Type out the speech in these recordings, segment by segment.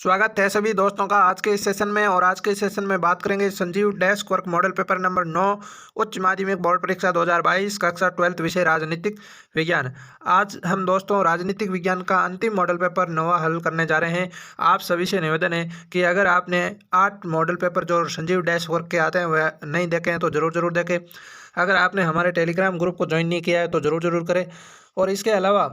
स्वागत है सभी दोस्तों का आज के इस सेशन में। और आज के इस सेशन में बात करेंगे Sanjeev desk work model paper number 9 उच्च माध्यमिक बोर्ड परीक्षा 2022 कक्षा 12 विषय राजनीतिक विज्ञान। आज हम दोस्तों राजनीतिक विज्ञान का अंतिम मॉडल पेपर 9 हल करने जा रहे हैं। आप सभी से निवेदन है कि अगर आपने 8 मॉडल पेपर जो संजीव डेस्क वर्क के आते हैं वह नहीं देखे हैं तो ज़रूर देखें। अगर आपने हमारे टेलीग्राम ग्रुप को ज्वाइन नहीं किया है तो ज़रूर करें। और इसके अलावा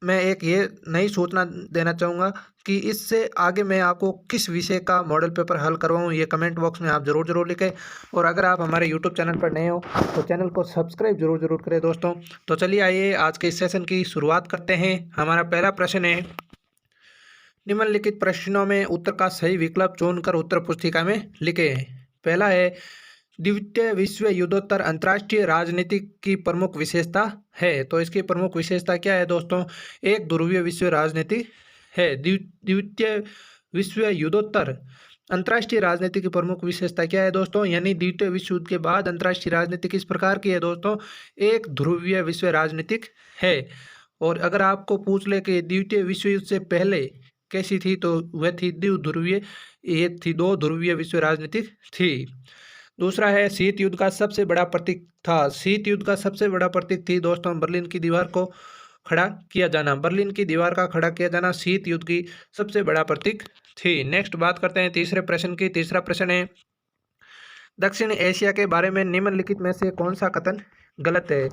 मैं एक ये नई सूचना देना चाहूँगा कि इससे आगे मैं आपको किस विषय का मॉडल पेपर हल करवाऊँ, ये कमेंट बॉक्स में आप ज़रूर लिखें। और अगर आप हमारे यूट्यूब चैनल पर नए हो तो चैनल को सब्सक्राइब ज़रूर करें दोस्तों। तो चलिए आइए आज के इस सेशन की शुरुआत करते हैं। हमारा पहला प्रश्न है, निम्नलिखित प्रश्नों में उत्तर का सही विकल्प चुनकर उत्तर पुस्तिका में लिखें। पहला है, द्वितीय विश्व युद्धोत्तर अंतर्राष्ट्रीय राजनीति की प्रमुख विशेषता है। तो इसकी प्रमुख विशेषता क्या है दोस्तों? एक ध्रुवीय विश्व राजनीति है। द्वितीय विश्व युद्धोत्तर अंतर्राष्ट्रीय राजनीति की प्रमुख विशेषता क्या है दोस्तों? यानी द्वितीय विश्व युद्ध के बाद अंतर्राष्ट्रीय राजनीति किस प्रकार की है दोस्तों? एक ध्रुवीय विश्व राजनीतिक है। और अगर आपको पूछ ले कि द्वितीय विश्व युद्ध से पहले कैसी थी तो वह थी द्विध्रुवीय, ये थी दो ध्रुवीय विश्व राजनीतिक थी। दूसरा है, शीत युद्ध का सबसे बड़ा प्रतीक था। शीत युद्ध का सबसे बड़ा प्रतीक थी दोस्तों बर्लिन की दीवार को खड़ा किया जाना। बर्लिन की दीवार का खड़ा किया जाना शीत युद्ध की सबसे बड़ा प्रतीक थी। नेक्स्ट बात करते हैं तीसरे प्रश्न की। तीसरा प्रश्न है, दक्षिण एशिया के बारे में निम्नलिखित में से कौन सा कथन गलत है?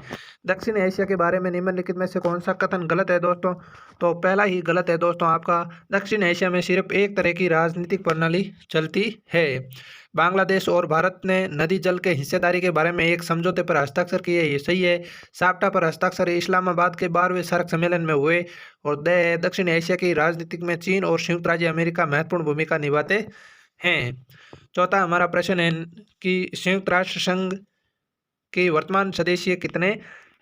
दक्षिण एशिया के बारे में निम्नलिखित में से कौन सा कथन गलत है दोस्तों? तो पहला ही गलत है दोस्तों आपका, दक्षिण एशिया में सिर्फ एक तरह की राजनीतिक प्रणाली चलती है। बांग्लादेश और भारत ने नदी जल के हिस्सेदारी के बारे में एक समझौते पर हस्ताक्षर किए, ये सही है। साप्टा पर हस्ताक्षर इस्लामाबाद के 12वें सार्क सम्मेलन में हुए। और दक्षिण एशिया की राजनीतिक में चीन और संयुक्त राज्य अमेरिका महत्वपूर्ण भूमिका निभाते हैं। चौथा हमारा प्रश्न है कि संयुक्त राष्ट्र संघ की वर्तमान सदस्य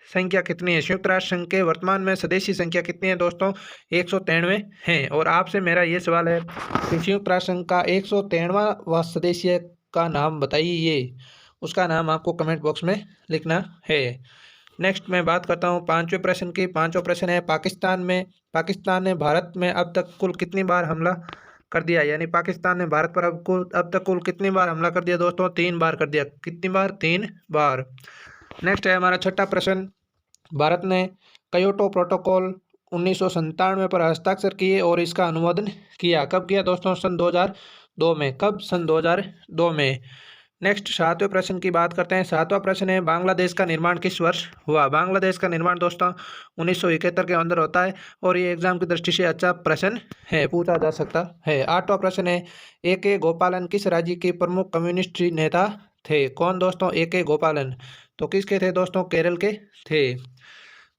संख्या कितनी है? संयुक्त राष्ट्र संघ के वर्तमान में सदस्य संख्या कितनी है दोस्तों? 193 है। और आपसे मेरा ये सवाल है कि संयुक्त राष्ट्र संघ का 193वां सदस्य का नाम बताइए। उसका नाम आपको कमेंट बॉक्स में लिखना है। नेक्स्ट मैं बात करता हूँ पांचवें प्रश्न की। पांचवा प्रश्न है, पाकिस्तान ने भारत में अब तक कुल कितनी बार हमला कर दिया? यानी पाकिस्तान ने भारत पर अब तक कुल कितनी बार हमला कर दिया दोस्तों? 3 बार कर दिया। कितनी बार? 3 बार। नेक्स्ट है हमारा छठा प्रश्न, भारत ने क्योटो प्रोटोकॉल 1997 पर हस्ताक्षर किए और इसका अनुमोदन किया। कब किया दोस्तों? सन 2002 में। कब? सन 2002 में। नेक्स्ट सातवें प्रश्न की बात करते हैं। सातवां प्रश्न है, बांग्लादेश का निर्माण किस वर्ष हुआ? बांग्लादेश का निर्माण दोस्तों 1971 के अंदर होता है। और ये एग्जाम की दृष्टि से अच्छा प्रश्न है, पूछा जा सकता है। आठवां प्रश्न है, A.K. गोपालन किस राज्य के प्रमुख कम्युनिस्ट नेता थे? कौन दोस्तों? A.K. गोपालन तो किसके थे दोस्तों? केरल के थे।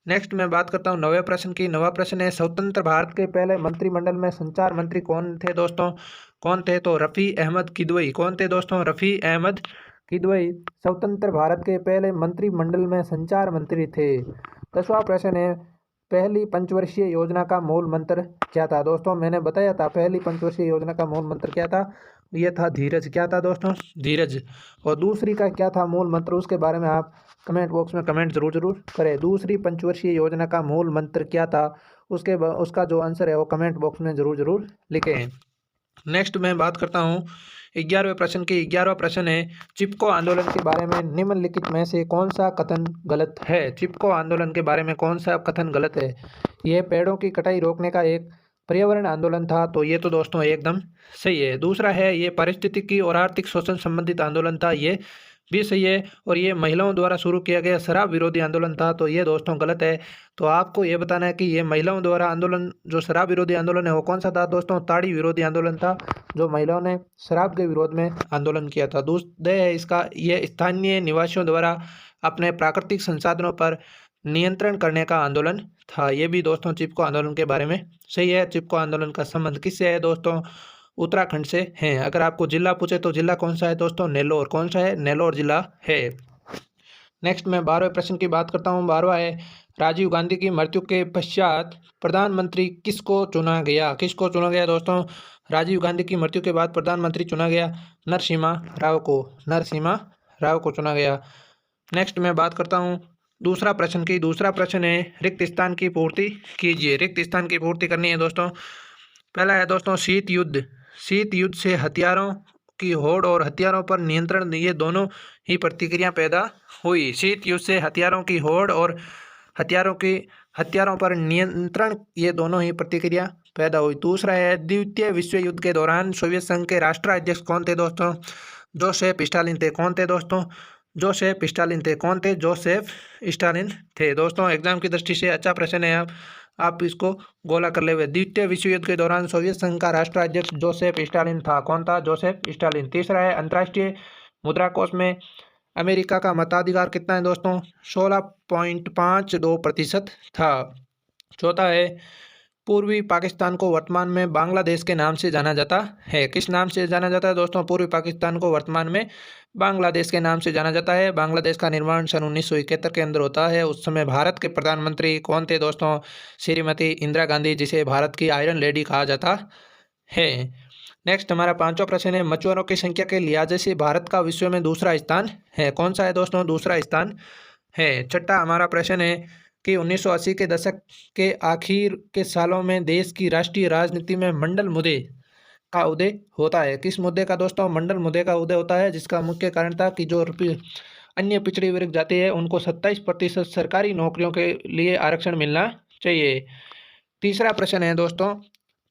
नेक्स्ट मैं बात करता हूँ नवे प्रश्न की। नवा प्रश्न है, स्वतंत्र भारत के पहले मंत्रिमंडल में संचार मंत्री कौन थे दोस्तों? कौन थे? तो रफ़ी अहमद किदवई। कौन थे दोस्तों? रफ़ी अहमद किदवई स्वतंत्र भारत के पहले मंत्रिमंडल में संचार मंत्री थे। 10वां प्रश्न है, पहली पंचवर्षीय योजना का मूल मंत्र क्या था दोस्तों? मैंने बताया था पहली पंचवर्षीय योजना का मूल मंत्र क्या था? ये था धीरज। क्या था दोस्तों? धीरज। और दूसरी का क्या था मूल मंत्र? उसके बारे में आप कमेंट बॉक्स में कमेंट जरूर करें। दूसरी पंचवर्षीय योजना का मूल मंत्र क्या था? उसका जो आंसर है वो कमेंट बॉक्स में जरूर लिखें। नेक्स्ट मैं बात करता हूँ 11वें प्रश्न की। 11वां प्रश्न है, चिपको आंदोलन के बारे में निम्नलिखित में से कौन सा कथन गलत है? चिपको आंदोलन के बारे में कौन सा कथन गलत है? यह पेड़ों की कटाई रोकने का एक पर्यावरण आंदोलन था। तो ये तो दोस्तों एकदम सही है। दूसरा है, ये पारिस्थितिकी और आर्थिक शोषण संबंधित आंदोलन था। ये भी सही है। और ये महिलाओं द्वारा शुरू किया गया शराब विरोधी आंदोलन था। तो ये दोस्तों गलत है। तो आपको ये बताना है कि ये महिलाओं द्वारा आंदोलन जो शराब विरोधी आंदोलन है वो कौन सा था दोस्तों? ताड़ी विरोधी आंदोलन था, जो महिलाओं ने शराब के विरोध में आंदोलन किया था। दूसरा है इसका, ये स्थानीय निवासियों द्वारा अपने प्राकृतिक संसाधनों पर नियंत्रण करने का आंदोलन था। ये भी दोस्तों चिपको आंदोलन के बारे में सही है। चिपको आंदोलन का संबंध किससे है दोस्तों? उत्तराखंड से हैं। अगर आपको जिला पूछे तो जिला कौन सा है दोस्तों? नेल्लोर। कौन सा है? नेल्लोर जिला है। नेक्स्ट मैं 12वें प्रश्न की बात करता हूँ। 12वां है, राजीव गांधी की मृत्यु के पश्चात प्रधानमंत्री किसको चुना गया? किसको चुना गया दोस्तों? राजीव गांधी की मृत्यु के बाद प्रधानमंत्री चुना गया नरसिम्हा राव को। नरसिम्हा राव को चुना गया। नेक्स्ट मैं बात करता हूँ दूसरा प्रश्न की। दूसरा प्रश्न है, रिक्त स्थान की पूर्ति कीजिए। रिक्त स्थान की पूर्ति करनी है दोस्तों। पहला है दोस्तों शीत युद्ध। शीत युद्ध से हथियारों की होड़ और हथियारों पर नियंत्रण, ये दोनों ही प्रतिक्रिया पैदा हुई। शीत युद्ध से हथियारों की होड़ और हथियारों पर नियंत्रण, ये दोनों ही प्रतिक्रिया पैदा हुई। दूसरा है द्वितीय विश्व युद्ध के दौरान सोवियत संघ के राष्ट्राध्यक्ष कौन थे दोस्तों? जोसेफ स्टालिन थे। कौन थे दोस्तों? जोसेफ स्टालिन थे। कौन थे? जोसेफ स्टालिन थे। दोस्तों एग्जाम की दृष्टि से अच्छा प्रश्न है, आप इसको गोला कर ले हुए। द्वितीय विश्व युद्ध के दौरान सोवियत संघ का राष्ट्राध्यक्ष जोसेफ स्टालिन था। कौन था? Joseph Stalin. तीसरा है अंतर्राष्ट्रीय मुद्रा कोष में अमेरिका का मताधिकार कितना है दोस्तों? 16.52% था। चौथा है पूर्वी पाकिस्तान को वर्तमान में बांग्लादेश के नाम से जाना जाता है। किस नाम से जाना जाता है दोस्तों? पूर्वी पाकिस्तान को वर्तमान में बांग्लादेश के नाम से जाना जाता है। बांग्लादेश का निर्माण सन 1971 के अंदर होता है। उस समय भारत के प्रधानमंत्री कौन थे दोस्तों? श्रीमती इंदिरा गांधी, जिसे भारत की आयरन लेडी कहा जाता है। नेक्स्ट हमारा पांचवा प्रश्न है मछुआरों की संख्या के लिहाज से भारत का विश्व में दूसरा स्थान है। कौन सा है दोस्तों? दूसरा स्थान है। छठा हमारा प्रश्न है कि 1980 के दशक के आखिर के सालों में देश की राष्ट्रीय राजनीति में मंडल मुद्दे का उदय होता है। किस मुद्दे का दोस्तों? मंडल मुद्दे का उदय होता है, जिसका मुख्य कारण था कि जो अन्य पिछड़ी वर्ग जाति है उनको 27% सरकारी नौकरियों के लिए आरक्षण मिलना चाहिए। तीसरा प्रश्न है दोस्तों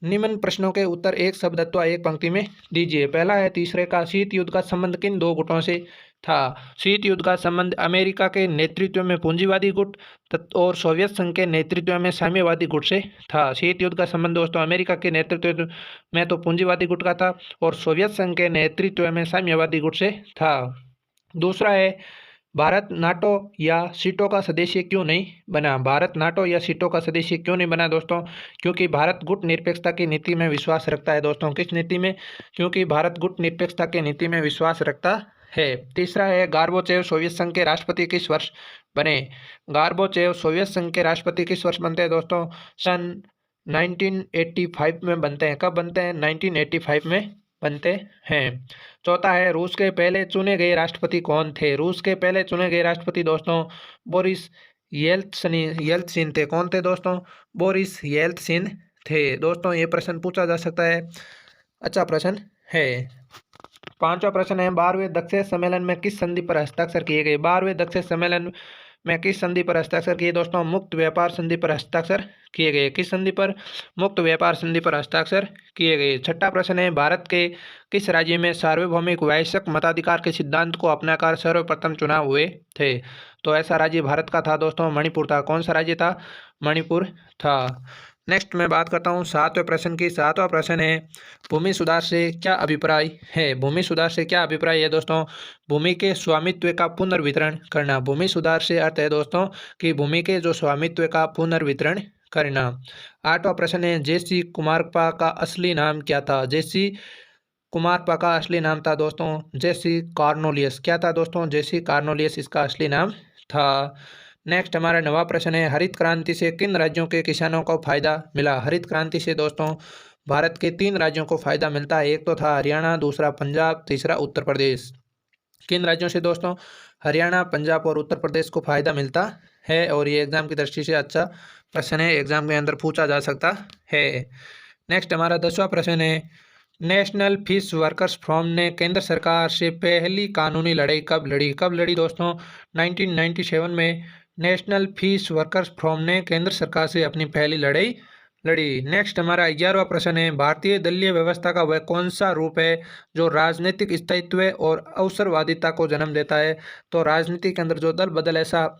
निम्न प्रश्नों के उत्तर एक शब्द अथवा एक पंक्ति में दीजिए। पहला है तीसरे का शीत युद्ध का संबंध किन दो गुटों से था? शीत युद्ध का संबंध अमेरिका के नेतृत्व में पूंजीवादी गुट और सोवियत संघ के नेतृत्व में साम्यवादी गुट से था। शीत युद्ध का संबंध दोस्तों अमेरिका के नेतृत्व में तो पूंजीवादी गुट का था और सोवियत संघ के नेतृत्व में साम्यवादी गुट से था। दूसरा है भारत नाटो या सीटो का सदस्य क्यों नहीं बना? भारत नाटो या सीटो का सदस्य क्यों नहीं बना दोस्तों? क्योंकि भारत गुट निरपेक्षता की नीति में विश्वास रखता है दोस्तों। किस नीति में? क्योंकि भारत गुट निरपेक्षता की नीति में विश्वास रखता है। तीसरा है गार्बोचेव सोवियत संघ के राष्ट्रपति किस वर्ष बने? गार्बोचेव सोवियत संघ के राष्ट्रपति किस वर्ष बनते हैं दोस्तों? सन 1985 में बनते हैं। कब बनते हैं? 1985 में बनते हैं। चौथा है रूस के पहले चुने गए राष्ट्रपति कौन थे? रूस के पहले चुने गए राष्ट्रपति दोस्तों बोरिस येल्त्सिन थे। कौन थे दोस्तों? बोरिस येल्त्सिन थे। दोस्तों ये प्रश्न पूछा जा सकता है, अच्छा प्रश्न है। पांचवा प्रश्न है 12वें दक्षिण सम्मेलन में किस संधि पर हस्ताक्षर किए गए? 12वें दक्षिण सम्मेलन में किस संधि पर हस्ताक्षर किए दोस्तों? मुक्त व्यापार संधि पर हस्ताक्षर किए गए। किस संधि पर? मुक्त व्यापार संधि पर हस्ताक्षर किए गए। छठा प्रश्न है भारत के किस राज्य में सार्वभौमिक वैश्विक मताधिकार के सिद्धांत को अपनाकर सर्वप्रथम चुनाव हुए थे? तो ऐसा राज्य भारत का था दोस्तों मणिपुर था। कौन सा राज्य था? मणिपुर था। नेक्स्ट मैं बात करता हूँ सातवें प्रश्न की। सातवां प्रश्न है भूमि सुधार से क्या अभिप्राय है? भूमि सुधार से क्या अभिप्राय है दोस्तों? भूमि के स्वामित्व का पुनर्वितरण करना। भूमि सुधार से अर्थ है दोस्तों कि भूमि के जो स्वामित्व का पुनर्वितरण करना। आठवां प्रश्न है जेसी कुमारप्पा का असली नाम क्या था? जेसी कुमारप्पा का असली नाम था दोस्तों जेसी कार्नोलियस। क्या था दोस्तों? जेसी कार्नोलियस इसका असली नाम था। नेक्स्ट हमारा नवा प्रश्न है हरित क्रांति से किन राज्यों के किसानों को फायदा मिला? हरित क्रांति से दोस्तों भारत के 3 राज्यों को फायदा मिलता है। एक तो था हरियाणा, दूसरा पंजाब, तीसरा उत्तर प्रदेश। किन राज्यों से दोस्तों? हरियाणा, पंजाब और उत्तर प्रदेश को फायदा मिलता है और ये एग्जाम की दृष्टि से अच्छा प्रश्न है, एग्जाम के अंदर पूछा जा सकता है। नेक्स्ट हमारा 10वां प्रश्न है नेशनल फिश वर्कर्स फोरम ने केंद्र सरकार से पहली कानूनी लड़ाई कब लड़ी? कब लड़ी दोस्तों? 1997 में नेशनल फिश वर्कर्स फोरम ने केंद्र सरकार से अपनी पहली लड़ाई लड़ी। नेक्स्ट हमारा 11वां प्रश्न है भारतीय दलीय व्यवस्था का वह कौन सा रूप है जो राजनीतिक स्थायित्व और अवसरवादिता को जन्म देता है? तो राजनीति के अंदर जो दल बदल ऐसा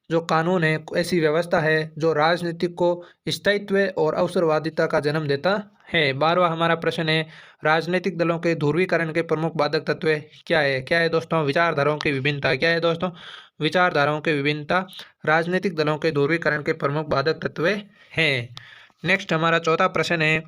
जो कानून है, ऐसी व्यवस्था है जो राजनीतिक को स्थायित्व और अवसरवादिता का जन्म देता है। 12वां हमारा प्रश्न है राजनीतिक दलों के ध्रुवीकरण के प्रमुख बाधक तत्व क्या है? क्या है दोस्तों? विचारधाराओं की विभिन्नता। क्या है दोस्तों? विचारधाराओं की विभिन्नता राजनीतिक दलों के ध्रुवीकरण के प्रमुख बाधक तत्व हैं। नेक्स्ट हमारा चौथा प्रश्न है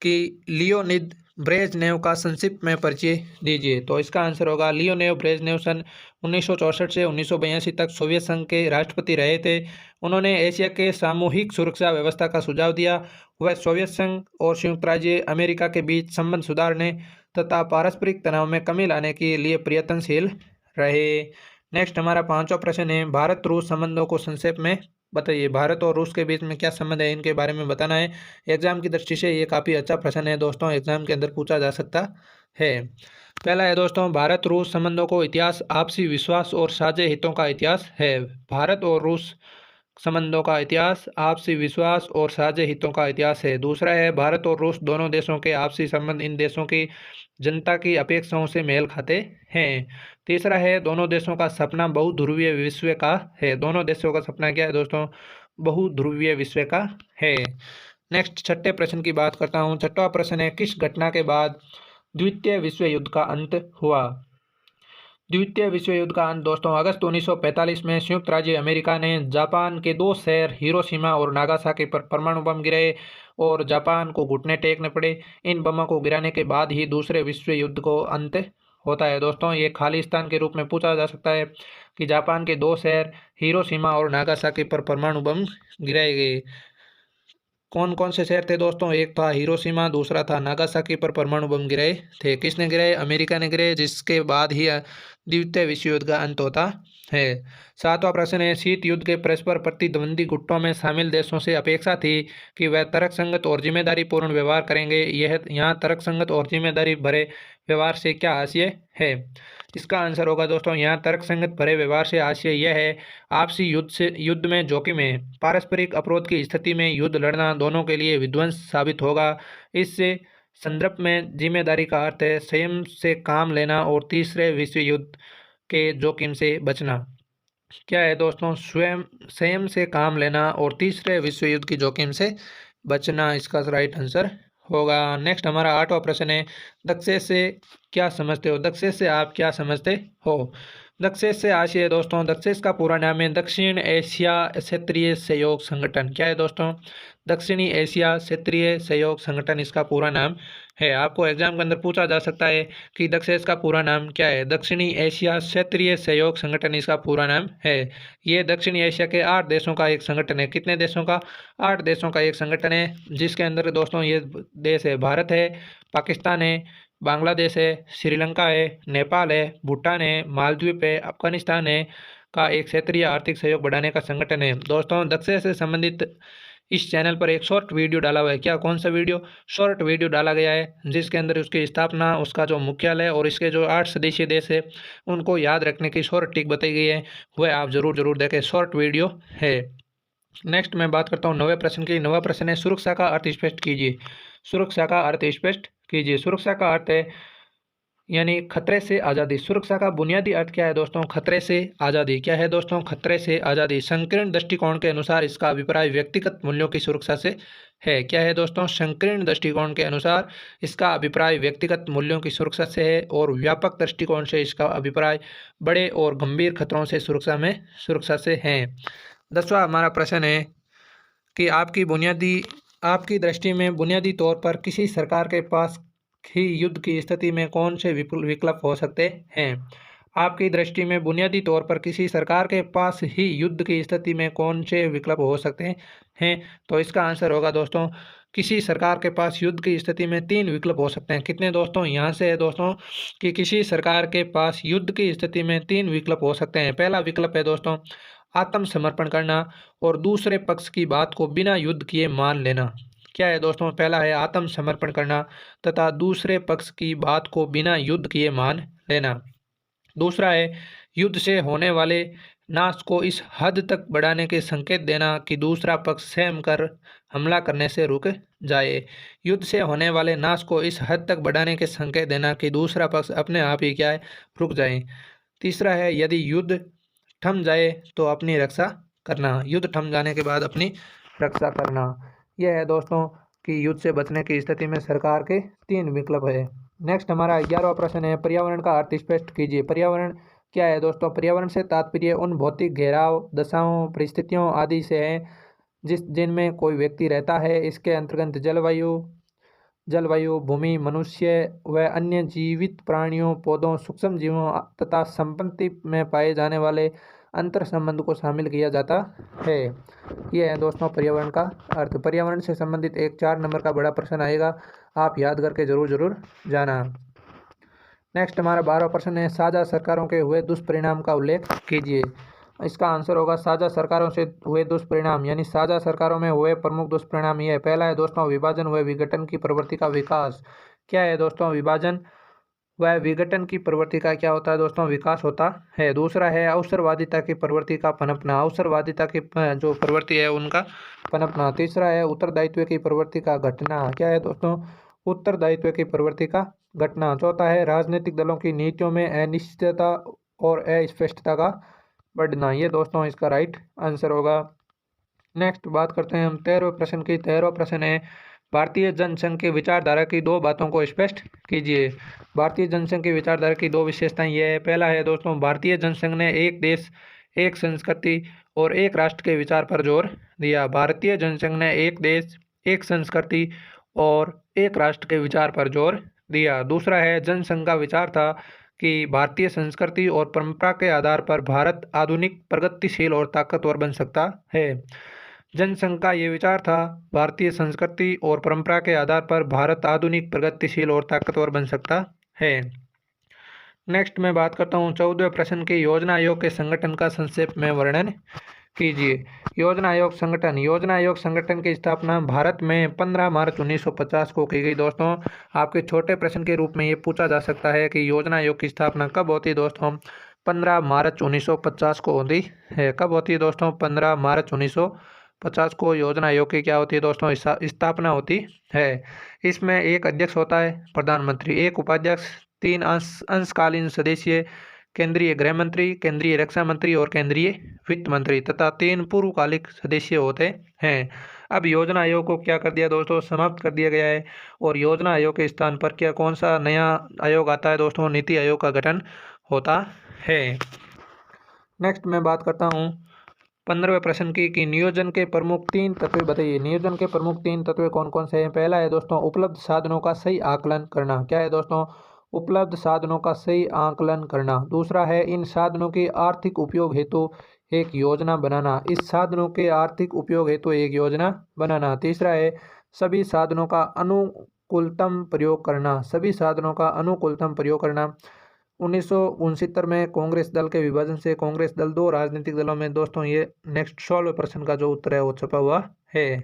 कि लियोनिद ब्रेजनेव का संक्षिप्त में परिचय दीजिए। तो इसका आंसर होगा लियोनिद ब्रेजनेव सन 1964 से 1982 तक सोवियत संघ के राष्ट्रपति रहे थे। उन्होंने एशिया के सामूहिक सुरक्षा व्यवस्था का सुझाव दिया। वह सोवियत संघ और संयुक्त राज्य अमेरिका के बीच संबंध सुधारने तथा पारस्परिक तनाव में कमी लाने के लिए प्रयत्नशील रहे। नेक्स्ट हमारा 5वां प्रश्न है भारत रूस संबंधों को संक्षेप में बताइए भारत और रूस के बीच में क्या संबंध है, इनके बारे में बताना है। एग्जाम की दृष्टि से ये काफ़ी अच्छा प्रश्न है दोस्तों, एग्जाम के अंदर पूछा जा सकता है। पहला है दोस्तों, भारत रूस संबंधों को इतिहास, आपसी विश्वास और साझे हितों का इतिहास है। भारत और रूस संबंधों का इतिहास, आपसी विश्वास और साझे हितों का इतिहास है। दूसरा है, भारत और रूस दोनों देशों के आपसी संबंध इन देशों की जनता की अपेक्षाओं से मेल खाते हैं। तीसरा है, दोनों देशों का सपना बहुध्रुवीय विश्व का है। दोनों देशों का सपना क्या है दोस्तों? बहुध्रुवीय विश्व का है। नेक्स्ट छठे प्रश्न की बात करता हूँ। छठवां प्रश्न है, किस घटना के बाद द्वितीय विश्व युद्ध का अंत हुआ? द्वितीय विश्व युद्ध का अंत दोस्तों अगस्त 1945 में संयुक्त राज्य अमेरिका ने जापान के दो शहर हिरोशिमा और नागासाकी पर परमाणु बम गिराए और जापान को घुटने टेकने पड़े। इन बमों को गिराने के बाद ही दूसरे विश्व युद्ध को अंत होता है दोस्तों। ये खालिस्तान के रूप में पूछा जा सकता है कि जापान के दो शहर हिरोशिमा और नागासाकी पर परमाणु बम गिराए गए। कौन कौन से शहर थे दोस्तों? एक था हिरोशिमा, दूसरा था नागासाकी पर परमाणु बम गिराए थे। किसने गिराए? अमेरिका ने गिराए, जिसके बाद ही द्वितीय विश्व युद्ध का अंत होता है। सातवां प्रश्न है, शीत युद्ध के परस्पर प्रतिद्वंदी गुटों में शामिल देशों से अपेक्षा थी कि वह तर्कसंगत और जिम्मेदारी पूर्ण व्यवहार करेंगे। यह यहाँ तर्कसंगत और जिम्मेदारी भरे व्यवहार से क्या आशय है? इसका आंसर होगा दोस्तों, यहाँ तर्कसंगत भरे व्यवहार से आशय यह है, आपसी युद्ध में जोखिम है। पारस्परिक अपरोध की स्थिति में युद्ध लड़ना दोनों के लिए विध्वंस साबित होगा। इससे संदर्भ में जिम्मेदारी का अर्थ है संयम से काम लेना और तीसरे विश्व युद्ध के जोखिम से बचना। क्या है दोस्तों? संयम से काम लेना और तीसरे विश्व युद्ध की जोखिम से बचना इसका राइट आंसर होगा। नेक्स्ट हमारा आठवां प्रश्न है, दक्षेश से क्या समझते हो? दक्षेश से आप क्या समझते हो? दक्षेश से आशय दोस्तों, दक्षेश का पूरा नाम है दक्षिण एशिया क्षेत्रीय सहयोग संगठन। क्या है दोस्तों? दक्षिणी एशिया क्षेत्रीय सहयोग संगठन इसका पूरा नाम है। आपको एग्जाम के अंदर पूछा जा सकता है कि दक्षेश का पूरा नाम क्या है? दक्षिणी एशिया क्षेत्रीय सहयोग संगठन इसका पूरा नाम है। ये दक्षिणी एशिया के 8 देशों का एक संगठन है। कितने देशों का? 8 देशों का एक संगठन है, जिसके अंदर दोस्तों ये देश है, भारत है, पाकिस्तान है, बांग्लादेश है, श्रीलंका है, नेपाल है, भूटान है, मालदीव है, अफगानिस्तान है का एक क्षेत्रीय आर्थिक सहयोग बढ़ाने का संगठन है। दोस्तों दक्षेश से संबंधित इस चैनल पर एक शॉर्ट वीडियो डाला हुआ है। क्या? कौन सा वीडियो? शॉर्ट वीडियो डाला गया है, जिसके अंदर उसकी स्थापना, उसका जो मुख्यालय और इसके जो 8 सदस्यीय देश है उनको याद रखने की शॉर्ट ट्रिक बताई गई है। वह आप जरूर देखें, शॉर्ट वीडियो है। नेक्स्ट मैं बात करता हूँ 9वें प्रश्न की। 9वां प्रश्न है, सुरक्षा का अर्थ स्पष्ट कीजिए। सुरक्षा का अर्थ स्पष्ट कीजिए। सुरक्षा का अर्थ है यानी खतरे से आज़ादी। सुरक्षा का बुनियादी अर्थ क्या है दोस्तों? खतरे से आज़ादी। क्या है दोस्तों? खतरे से आज़ादी। संकीर्ण दृष्टिकोण के अनुसार इसका अभिप्राय व्यक्तिगत मूल्यों की सुरक्षा से है। क्या है दोस्तों? संकीर्ण दृष्टिकोण के अनुसार इसका अभिप्राय व्यक्तिगत मूल्यों की सुरक्षा से है और व्यापक दृष्टिकोण से इसका अभिप्राय बड़े और गंभीर खतरों से सुरक्षा से है। 10वां हमारा प्रश्न है कि आपकी दृष्टि में बुनियादी तौर पर किसी सरकार के पास ही युद्ध की स्थिति में कौन से विकल्प हो सकते हैं? आपकी दृष्टि में बुनियादी तौर पर किसी सरकार के पास ही युद्ध की स्थिति में कौन से विकल्प हो सकते हैं? तो इसका आंसर होगा दोस्तों, किसी सरकार के पास युद्ध की स्थिति में 3 विकल्प हो सकते हैं। कितने दोस्तों? यहाँ से है दोस्तों कि किसी सरकार के पास युद्ध की स्थिति में 3 विकल्प हो सकते हैं। पहला विकल्प है दोस्तों आत्मसमर्पण करना और दूसरे पक्ष की बात को बिना युद्ध किए मान लेना। क्या है दोस्तों? पहला है आत्मसमर्पण करना तथा दूसरे पक्ष की बात को बिना युद्ध किए मान लेना। दूसरा है युद्ध से होने वाले नाश को इस हद तक बढ़ाने के संकेत देना कि दूसरा पक्ष स्वयं कर हमला करने से रुक जाए। युद्ध से होने वाले नाश को इस हद तक बढ़ाने के संकेत देना कि दूसरा पक्ष अपने आप ही क्या है, रुक जाए। तीसरा है यदि युद्ध थम जाए तो अपनी रक्षा करना। युद्ध थम जाने के बाद अपनी रक्षा करना। यह है दोस्तों कि युद्ध से बचने की स्थिति में सरकार के 3 विकल्प है। नेक्स्ट हमारा 11वां प्रश्न है, पर्यावरण का अर्थ स्पष्ट कीजिए। पर्यावरण क्या है दोस्तों? पर्यावरण से तात्पर्य उन भौतिक घेराव, दशाओं, परिस्थितियों आदि से है जिनमें कोई व्यक्ति रहता है। इसके अंतर्गत जलवायु, भूमि, मनुष्य व अन्य जीवित प्राणियों, पौधों, सूक्ष्म जीवों तथा संपत्ति में पाए जाने वाले अंतर संबंध को शामिल किया जाता है। यह है दोस्तों पर्यावरण का अर्थ। पर्यावरण से संबंधित एक 4 नंबर का बड़ा प्रश्न आएगा, आप याद करके जरूर जाना। नेक्स्ट हमारा 12वां प्रश्न है, साझा सरकारों के हुए दुष्परिणाम का उल्लेख कीजिए। इसका आंसर होगा साझा सरकारों से हुए दुष्परिणाम, यानी साझा सरकारों में हुए प्रमुख दुष्परिणाम ये है। पहला है दोस्तों विभाजन व विघटन की प्रवृत्ति का विकास। क्या है दोस्तों? विभाजन वह विघटन की प्रवृत्ति का क्या होता है दोस्तों? विकास होता है। दूसरा है अवसरवादिता की प्रवृत्ति का पनपना, अवसरवादिता की जो प्रवृत्ति है उनका पनपना। तीसरा है उत्तरदायित्व की प्रवृत्ति का घटना। क्या है दोस्तों? उत्तरदायित्व की प्रवृत्ति का घटना। चौथा है राजनीतिक दलों की नीतियों में अनिश्चितता और अस्पष्टता का बढ़ना। ये दोस्तों इसका राइट आंसर होगा। नेक्स्ट बात करते हैं हम 13वें प्रश्न की। 13वां प्रश्न है भारतीय जनसंघ की विचारधारा की दो बातों को स्पष्ट कीजिए। भारतीय जनसंघ की विचारधारा की दो विशेषताएं ये है। पहला है दोस्तों भारतीय जनसंघ ने एक देश, एक संस्कृति और एक राष्ट्र के विचार पर जोर दिया। भारतीय जनसंघ ने एक देश, एक संस्कृति और एक राष्ट्र के विचार पर जोर दिया। दूसरा है जनसंघ का विचार था कि भारतीय संस्कृति और परंपरा के आधार पर भारत आधुनिक, प्रगतिशील और ताकतवर बन सकता है। जनसंघ का ये विचार था भारतीय संस्कृति और परंपरा के आधार पर भारत आधुनिक, प्रगतिशील और ताकतवर बन सकता है। नेक्स्ट मैं बात करता हूँ 14वें प्रश्न की। योजना आयोग के संगठन का संक्षेप में वर्णन कीजिए। योजना आयोग संगठन। योजना आयोग संगठन की स्थापना भारत में 15 मार्च 1950 को की गई। दोस्तों आपके छोटे प्रश्न के रूप में ये पूछा जा सकता है कि योजना आयोग की स्थापना कब होती है दोस्तों? 15 मार्च 1950 को होती है। कब होती है दोस्तों? 15 मार्च 1950 को योजना आयोग की क्या होती है दोस्तों? स्थापना होती है। इसमें एक अध्यक्ष होता है प्रधानमंत्री, एक उपाध्यक्ष, 3 अंशकालीन सदस्य, केंद्रीय गृह मंत्री, केंद्रीय रक्षा मंत्री और केंद्रीय वित्त मंत्री तथा 3 पूर्वकालिक सदस्य होते हैं। अब योजना आयोग को क्या कर दिया दोस्तों? समाप्त कर दिया गया है और योजना आयोग के स्थान पर क्या कौन सा नया आयोग आता है दोस्तों? नीति आयोग का गठन होता है। नेक्स्ट मैं बात करता हूँ 15वें प्रश्न की कि नियोजन के प्रमुख 3 तत्व बताइए। नियोजन के प्रमुख 3 तत्व कौन कौन से हैं? पहला है दोस्तों उपलब्ध साधनों का सही आकलन करना। क्या है दोस्तों? उपलब्ध साधनों का सही आकलन करना। दूसरा है इन साधनों के आर्थिक उपयोग हेतु एक योजना बनाना। इस साधनों के आर्थिक उपयोग हेतु एक योजना बनाना। तीसरा है सभी साधनों का अनुकूलतम प्रयोग करना। सभी साधनों का अनुकूलतम प्रयोग करना। 1969 में कांग्रेस दल के विभाजन से कांग्रेस दल 2 राजनीतिक दलों में दोस्तों ये नेक्स्ट 16वें प्रश्न का जो उत्तर है वो छपा हुआ है।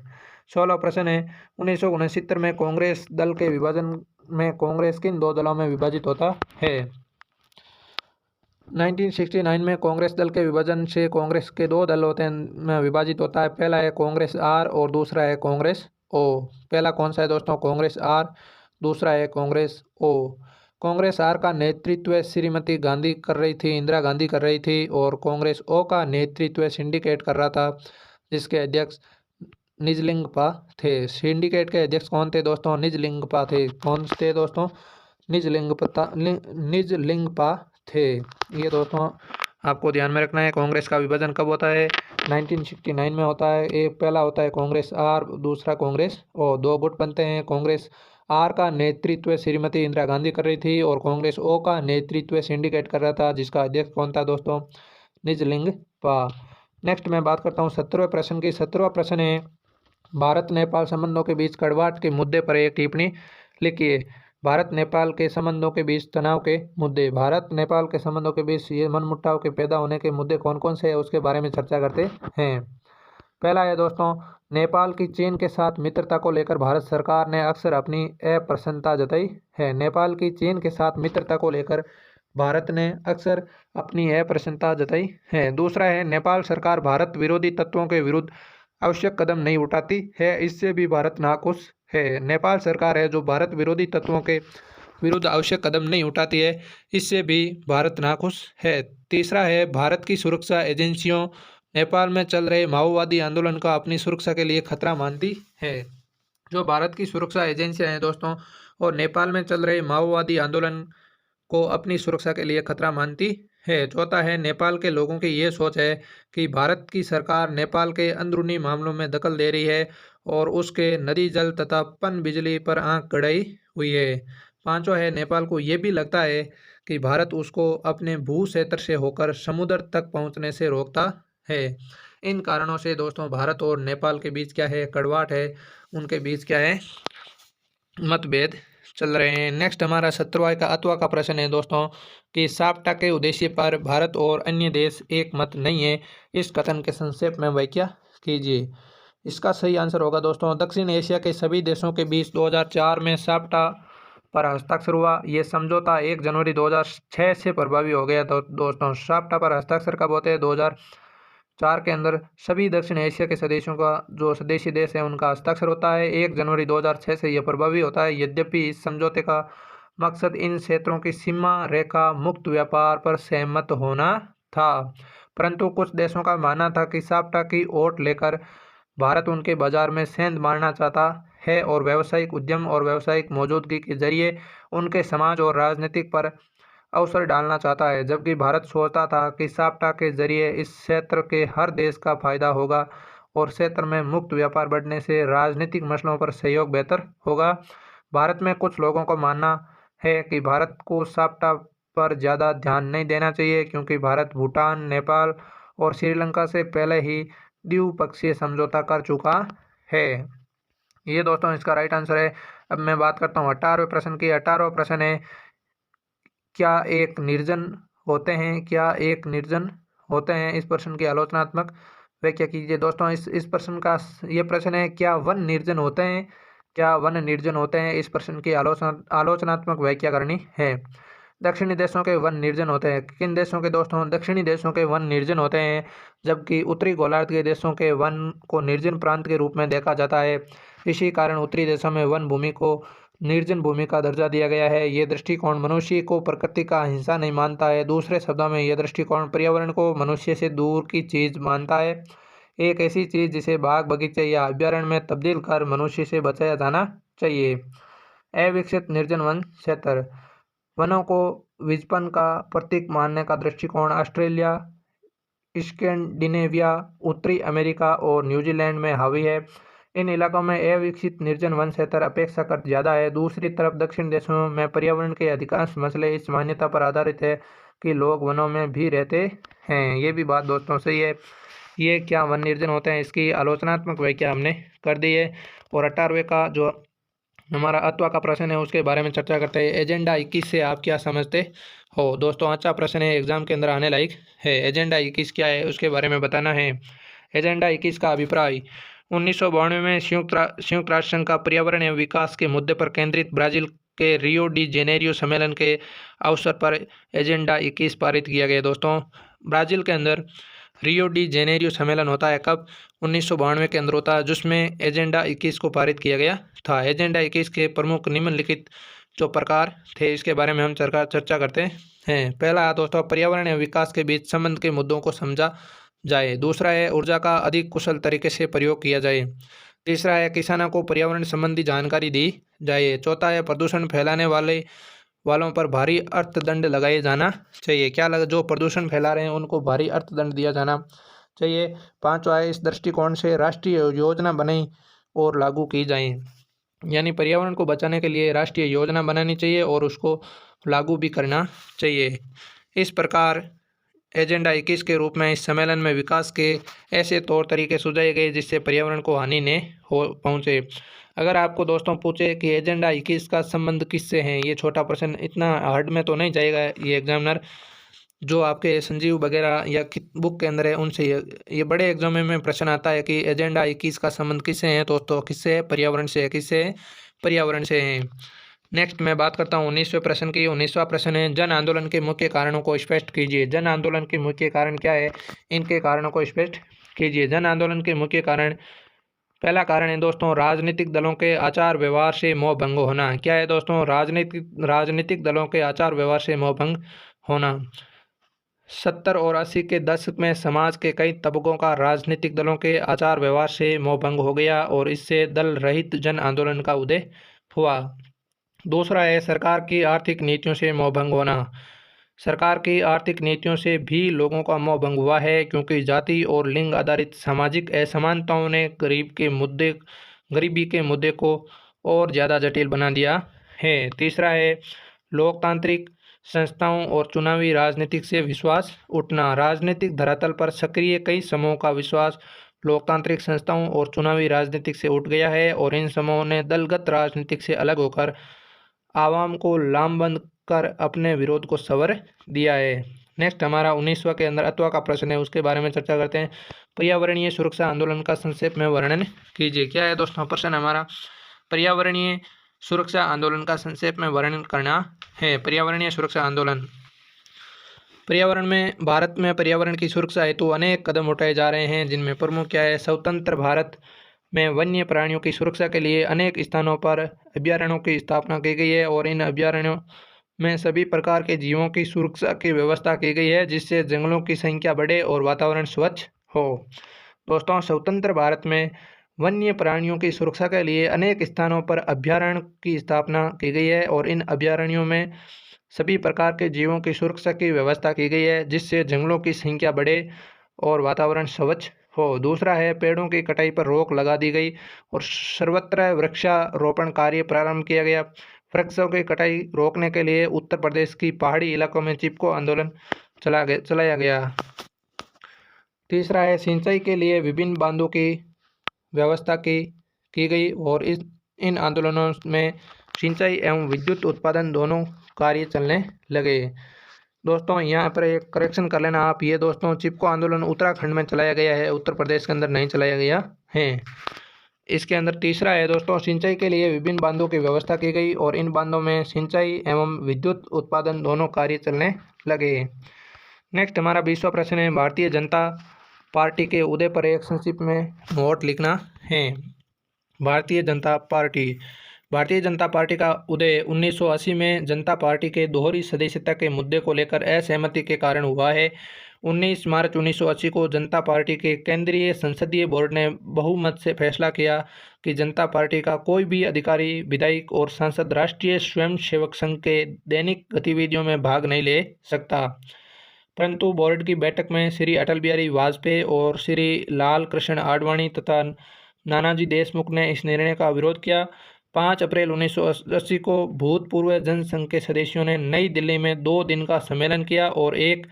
16वां प्रश्न है 1969 में कांग्रेस दल के विभाजन में कांग्रेस किन 2 दलों में विभाजित होता है? 1969 में कांग्रेस दल के विभाजन से कांग्रेस के 2 दल होते हैं में विभाजित होता है। पहला है कांग्रेस आर और दूसरा है कांग्रेस ओ। पहला कौन सा है दोस्तों? कांग्रेस आर, दूसरा है कांग्रेस ओ। कांग्रेस आर का नेतृत्व श्रीमती गांधी कर रही थी, इंदिरा गांधी कर रही थी और कांग्रेस ओ का नेतृत्व सिंडिकेट कर रहा था जिसके अध्यक्ष निजलिंगपा थे। सिंडिकेट के अध्यक्ष कौन थे दोस्तों? निजलिंगपा थे। कौन थे दोस्तों? निजलिंगपा थे। ये दोस्तों आपको ध्यान में रखना है। कांग्रेस का विभाजन कब होता है? 1969 में होता है। एक पहला होता है कांग्रेस आर, दूसरा कांग्रेस ओ। 2 गुट बनते हैं। कांग्रेस आर का नेतृत्व श्रीमती इंदिरा गांधी कर रही थी और कांग्रेस ओ का नेतृत्व सिंडिकेट कर रहा था जिसका अध्यक्ष कौन था दोस्तों? निजलिंगपा। नेक्स्ट मैं बात करता हूँ 17वें प्रश्न की। 17वां प्रश्न है भारत नेपाल संबंधों के बीच कड़वाहट के मुद्दे पर एक टिप्पणी लिखिए। भारत नेपाल के संबंधों के बीच तनाव के मुद्दे। भारत नेपाल के संबंधों के बीच ये मनमुटाव के पैदा होने के मुद्दे कौन कौन से हैं उसके बारे में चर्चा करते हैं। पहला है दोस्तों नेपाल की चीन के साथ मित्रता को लेकर भारत सरकार ने अक्सर अपनी अप्रसन्नता जताई है। नेपाल की चीन के साथ मित्रता को लेकर भारत ने अक्सर अपनी अप्रसन्नता जताई है। दूसरा है नेपाल सरकार भारत विरोधी तत्वों के विरुद्ध आवश्यक कदम नहीं उठाती है, इससे भी भारत नाखुश है। नेपाल सरकार है जो भारत विरोधी तत्वों के विरुद्ध आवश्यक कदम नहीं उठाती है, इससे भी भारत नाखुश है। तीसरा है भारत की सुरक्षा एजेंसियों नेपाल में चल रहे माओवादी आंदोलन को अपनी सुरक्षा के लिए खतरा मानती है। जो भारत की सुरक्षा एजेंसियां हैं दोस्तों और नेपाल में चल रहे माओवादी आंदोलन को अपनी सुरक्षा के लिए खतरा मानती है। चौथा है नेपाल के लोगों की ये सोच है कि भारत की सरकार नेपाल के अंदरूनी मामलों में दखल दे रही है और उसके नदी जल तथा पन बिजली पर आंख गड़ाई हुई है। पांचवा है नेपाल को ये भी लगता है कि भारत उसको अपने भू क्षेत्र से होकर समुद्र तक पहुंचने से रोकता है। इन कारणों से दोस्तों भारत और नेपाल के बीच क्या है? कड़वाहट है। उनके बीच क्या है? मतभेद चल रहे हैं। नेक्स्ट हमारा 17वां का प्रश्न है दोस्तों कि साप्टा के उद्देश्य पर भारत और अन्य देश एक मत नहीं है, इस कथन के संक्षेप में व्याख्या कीजिए। इसका सही आंसर होगा दोस्तों, दक्षिण एशिया के सभी देशों के बीच 2004 में साप्टा पर हस्ताक्षर हुआ। ये समझौता 1 जनवरी 2006 से प्रभावी हो गया। तो दोस्तों साप्टा पर हस्ताक्षर कब होते हैं? 2004 के अंदर सभी दक्षिण एशिया के सदस्यों का जो सदस्य देश है उनका हस्ताक्षर होता है। 1 जनवरी 2006 से यह प्रभावी होता है। यद्यपि इस समझौते का मकसद इन क्षेत्रों की सीमा रेखा मुक्त व्यापार पर सहमत होना था, परंतु कुछ देशों का मानना था कि साप्टा की ओट लेकर भारत उनके बाजार में सेंध मारना चाहता है और व्यावसायिक उद्यम और व्यावसायिक मौजूदगी के जरिए उनके समाज और राजनीतिक पर अवसर डालना चाहता है, जबकि भारत सोचता था कि साप्टा के जरिए इस क्षेत्र के हर देश का फायदा होगा और क्षेत्र में मुक्त व्यापार बढ़ने से राजनीतिक मसलों पर सहयोग बेहतर होगा। भारत में कुछ लोगों का मानना है कि भारत को साप्टा पर ज़्यादा ध्यान नहीं देना चाहिए क्योंकि भारत भूटान, नेपाल और श्रीलंका से पहले ही द्विपक्षीय समझौता कर चुका है। ये दोस्तों इसका राइट आंसर है। अब मैं बात करता हूँ 18वें प्रश्न की। 18वां प्रश्न है, क्या एक निर्जन होते हैं? क्या एक निर्जन होते हैं? इस प्रश्न की आलोचनात्मक व्याख्या कीजिए। दोस्तों इस प्रश्न का ये प्रश्न है, क्या वन निर्जन होते हैं? क्या वन निर्जन होते हैं? इस प्रश्न की आलोचनात्मक व्याख्या करनी है। दक्षिणी देशों के वन निर्जन होते हैं। किन देशों के दोस्तों? दक्षिणी देशों के वन निर्जन होते हैं, जबकि उत्तरी गोलार्ध के देशों के वन को निर्जन प्रांत के रूप में देखा जाता है। इसी कारण उत्तरी देशों में वन भूमि को निर्जन भूमि का दर्जा दिया गया है। ये दृष्टिकोण मनुष्य को प्रकृति का हिस्सा नहीं मानता है। दूसरे शब्दों में यह दृष्टिकोण पर्यावरण को मनुष्य से दूर की चीज़ मानता है, एक ऐसी चीज़ जिसे बाग बगीचे या अभ्यारण्य में तब्दील कर मनुष्य से बचाया जाना चाहिए। अविकसित निर्जन वन क्षेत्र। वनों को विपणन का प्रतीक मानने का दृष्टिकोण ऑस्ट्रेलिया, स्कैंडिनेविया, उत्तरी अमेरिका और न्यूजीलैंड में हावी है। इन इलाकों में अविकसित निर्जन वन क्षेत्र अपेक्षाकृत ज़्यादा है। दूसरी तरफ दक्षिण देशों में पर्यावरण के अधिकांश मसले इस मान्यता पर आधारित है कि लोग वनों में भी रहते हैं। ये भी बात दोस्तों सही है। ये क्या वन निर्जन होते हैं, इसकी आलोचनात्मक व्याख्या हमने कर दी है। और 18वें का जो हमारा अथवा का प्रश्न है उसके बारे में चर्चा करते हैं। एजेंडा 21 से आप क्या समझते हो? दोस्तों अच्छा प्रश्न है, एग्जाम के अंदर आने लायक है। एजेंडा 21 क्या है उसके बारे में बताना है। एजेंडा 21 का अभिप्राय 1992 में संयुक्त राष्ट्र संघ का पर्यावरण एवं विकास के मुद्दे पर केंद्रित ब्राजील के रियो डी जेनेरियो सम्मेलन के अवसर पर एजेंडा 21 पारित किया गया। दोस्तों ब्राज़ील के अंदर रियो डी जेनेरियो सम्मेलन होता है कब? 1992 के अंदर होता है, जिसमें एजेंडा 21 को पारित किया गया था। एजेंडा 21 के प्रमुख निम्नलिखित जो प्रकार थे इसके बारे में हम चर्चा करते हैं। पहला दोस्तों, पर्यावरण एवं विकास के बीच संबंध के मुद्दों को समझा जाए। दूसरा है ऊर्जा का अधिक कुशल तरीके से प्रयोग किया जाए। तीसरा है किसानों को पर्यावरण संबंधी जानकारी दी जाए। चौथा है प्रदूषण फैलाने वालों पर भारी अर्थदंड लगाए जाना चाहिए। जो प्रदूषण फैला रहे हैं उनको भारी अर्थदंड दिया जाना चाहिए। पांचवा है इस दृष्टिकोण से राष्ट्रीय योजना बनाई और लागू की जाए, यानी पर्यावरण को बचाने के लिए राष्ट्रीय योजना बनानी चाहिए और उसको लागू भी करना चाहिए। इस प्रकार एजेंडा 21 के रूप में इस सम्मेलन में विकास के ऐसे तौर तरीके सुझाए गए जिससे पर्यावरण को हानि न हो पहुँचे। अगर आपको दोस्तों पूछे कि एजेंडा 21 का संबंध किससे है, ये छोटा प्रश्न इतना हार्ड में तो नहीं जाएगा ये एग्जामिनर, जो आपके संजीव वगैरह या बुक के अंदर है उनसे। ये बड़े एग्जाम में प्रश्न आता है कि एजेंडा 21 का संबंध किससे है, तो किससे है? पर्यावरण से है। किससे है? पर्यावरण से है। नेक्स्ट मैं बात करता हूँ 19वें प्रश्न की। 19वां प्रश्न है, जन आंदोलन के मुख्य कारणों को स्पष्ट कीजिए। जन आंदोलन के मुख्य कारण क्या है, इनके कारणों को स्पष्ट कीजिए। जन आंदोलन के मुख्य कारण, पहला कारण है दोस्तों राजनीतिक दलों के आचार व्यवहार से मोह भंग होना। क्या है दोस्तों? राजनीतिक दलों के आचार व्यवहार से मोह भंग होना। 70 और 80 के दशक में समाज के कई तबकों का राजनीतिक दलों के आचार व्यवहार से मोह भंग हो गया और इससे दल रहित जन आंदोलन का उदय हुआ। दूसरा है सरकार की आर्थिक नीतियों से मोह भंग होना। सरकार की आर्थिक नीतियों से भी लोगों का मोह भंग हुआ है क्योंकि जाति और लिंग आधारित सामाजिक असमानताओं ने गरीबी के मुद्दे को और ज़्यादा जटिल बना दिया है। तीसरा है लोकतांत्रिक संस्थाओं और चुनावी राजनीतिक से विश्वास उठना। राजनीतिक धरातल पर सक्रिय कई समूहों का विश्वास लोकतांत्रिक संस्थाओं और चुनावी राजनीति से उठ गया है और इन समूहों ने दलगत राजनीति से अलग होकर आवाम को लामबंद कर अपने विरोध को सवर दिया है। नेक्स्ट हमारा 19वां के अंदर अथवा का प्रश्न है, उसके बारे में चर्चा करते हैं। पर्यावरणीय सुरक्षा आंदोलन का संक्षेप में वर्णन कीजिए। क्या है दोस्तों प्रश्न हमारा, पर्यावरणीय सुरक्षा आंदोलन का संक्षेप में वर्णन करना है। पर्यावरणीय सुरक्षा आंदोलन, पर्यावरण में भारत में पर्यावरण की सुरक्षा हेतु अनेक कदम उठाए जा रहे हैं, जिनमें प्रमुख क्या है, स्वतंत्र भारत में वन्य प्राणियों की सुरक्षा के लिए अनेक स्थानों पर अभयारण्यों की स्थापना की गई है और इन अभयारण्यों में सभी प्रकार के जीवों की सुरक्षा की व्यवस्था की गई है, जिससे जंगलों की संख्या बढ़े और वातावरण स्वच्छ हो। दोस्तों, स्वतंत्र भारत में वन्य प्राणियों की सुरक्षा के लिए अनेक स्थानों पर अभयारण्य की स्थापना की गई है और इन अभयारण्यों में सभी प्रकार के जीवों की सुरक्षा की व्यवस्था की गई है, जिससे जंगलों की संख्या बढ़े और वातावरण स्वच्छ हो। दूसरा है, पेड़ों की कटाई पर रोक लगा दी गई और सर्वत्र वृक्षारोपण कार्य प्रारंभ किया गया। वृक्षों की कटाई रोकने के लिए उत्तर प्रदेश की पहाड़ी इलाकों में चिपको आंदोलन चलाया गया। तीसरा है, सिंचाई के लिए विभिन्न बांधों की व्यवस्था की गई और इन आंदोलनों में सिंचाई एवं विद्युत उत्पादन दोनों कार्य चलने लगे। दोस्तों, यहाँ पर एक करेक्शन कर लेना आप, ये दोस्तों चिपको आंदोलन उत्तराखंड में चलाया गया है, उत्तर प्रदेश के अंदर नहीं चलाया गया है। इसके अंदर तीसरा है दोस्तों, सिंचाई के लिए विभिन्न बांधों की व्यवस्था की गई और इन बांधों में सिंचाई एवं विद्युत उत्पादन दोनों कार्य चलने लगे। नेक्स्ट हमारा 20वां प्रश्न है, भारतीय जनता पार्टी के उदय पर एक संक्षिप्त में नोट लिखना है। भारतीय जनता पार्टी का उदय 1980 में जनता पार्टी के दोहरी सदस्यता के मुद्दे को लेकर असहमति के कारण हुआ है। 19 मार्च 1980 को जनता पार्टी के केंद्रीय संसदीय बोर्ड ने बहुमत से फैसला किया कि जनता पार्टी का कोई भी अधिकारी, विधायक और सांसद राष्ट्रीय स्वयंसेवक संघ के दैनिक गतिविधियों में भाग नहीं ले सकता। परंतु बोर्ड की बैठक में श्री अटल बिहारी वाजपेयी और श्री लाल कृष्ण आडवाणी तथा नानाजी देशमुख ने इस निर्णय का विरोध किया। 5 अप्रैल 1980 को भूतपूर्व जनसंघ के सदस्यों ने नई दिल्ली में 2 दिन का सम्मेलन किया और एक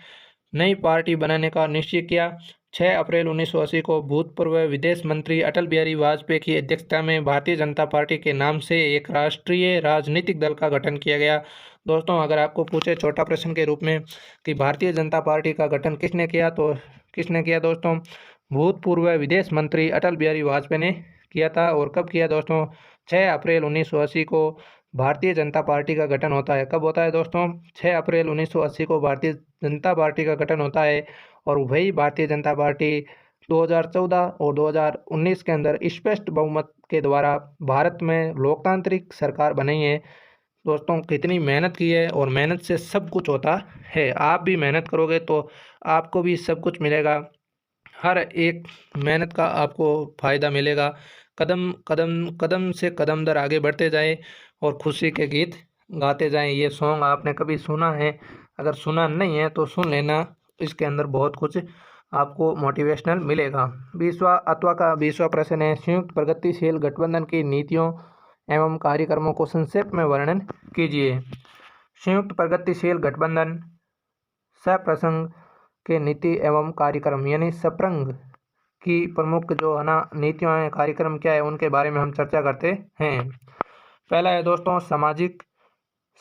नई पार्टी बनाने का निश्चय किया। 6 अप्रैल 1980 को भूतपूर्व विदेश मंत्री अटल बिहारी वाजपेयी की अध्यक्षता में भारतीय जनता पार्टी के नाम से एक राष्ट्रीय राजनीतिक दल का गठन किया गया। दोस्तों, अगर आपको पूछे छोटा प्रश्न के रूप में कि भारतीय जनता पार्टी का गठन किसने किया, तो किसने किया दोस्तों, भूतपूर्व विदेश मंत्री अटल बिहारी वाजपेयी ने किया था। और कब किया दोस्तों, 6 अप्रैल 1980 को भारतीय जनता पार्टी का गठन होता है। कब होता है दोस्तों, 6 अप्रैल 1980 को भारतीय जनता पार्टी का गठन होता है और वही भारतीय जनता पार्टी 2014 और 2019 के अंदर स्पष्ट बहुमत के द्वारा भारत में लोकतांत्रिक सरकार बनाई है। दोस्तों, कितनी मेहनत की है और मेहनत से सब कुछ होता है। आप भी मेहनत करोगे तो आपको भी सब कुछ मिलेगा, हर एक मेहनत का आपको फ़ायदा मिलेगा। कदम से कदम दर आगे बढ़ते जाएं और खुशी के गीत गाते जाएं। ये सॉन्ग आपने कभी सुना है? अगर सुना नहीं है तो सुन लेना, इसके अंदर बहुत कुछ आपको मोटिवेशनल मिलेगा। 20वां प्रश्न है, संयुक्त प्रगतिशील गठबंधन की नीतियों एवं कार्यक्रमों को संक्षेप में वर्णन कीजिए। संयुक्त प्रगतिशील गठबंधन सप्रसंग के नीति एवं कार्यक्रम यानी सप्रंग की प्रमुख जो है ना नीतियाँ हैं, कार्यक्रम क्या है, उनके बारे में हम चर्चा करते हैं। पहला है दोस्तों, सामाजिक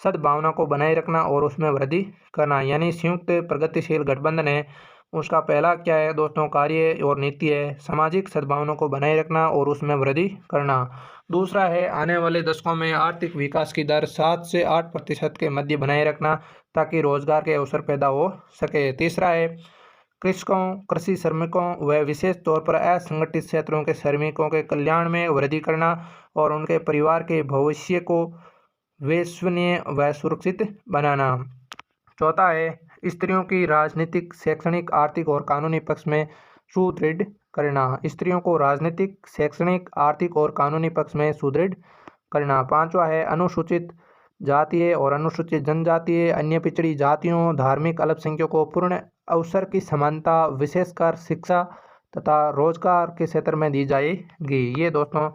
सद्भावना को बनाए रखना और उसमें वृद्धि करना, यानी संयुक्त प्रगतिशील गठबंधन है उसका पहला क्या है दोस्तों, कार्य और नीति है सामाजिक सद्भावना को बनाए रखना और उसमें वृद्धि करना। दूसरा है, आने वाले दशकों में आर्थिक विकास की दर 7 से 8% के मध्य बनाए रखना ताकि रोजगार के अवसर पैदा हो सके। तीसरा है, कृषकों, कृषि श्रमिकों व विशेष तौर पर असंगठित क्षेत्रों के श्रमिकों के कल्याण में वृद्धि करना और उनके परिवार के भविष्य को विश्वसनीय व सुरक्षित बनाना। चौथा है, स्त्रियों की राजनीतिक, शैक्षणिक, आर्थिक और कानूनी पक्ष में सुदृढ़ करना। स्त्रियों को राजनीतिक, शैक्षणिक, आर्थिक और कानूनी पक्ष में सुदृढ़ करना। पांचवा है, अनुसूचित जातीय और अनुसूचित जनजातीय, अन्य पिछड़ी जातियों, धार्मिक अल्पसंख्यकों को पूर्ण अवसर की समानता विशेषकर शिक्षा तथा रोजगार के क्षेत्र में दी जाएगी। ये दोस्तों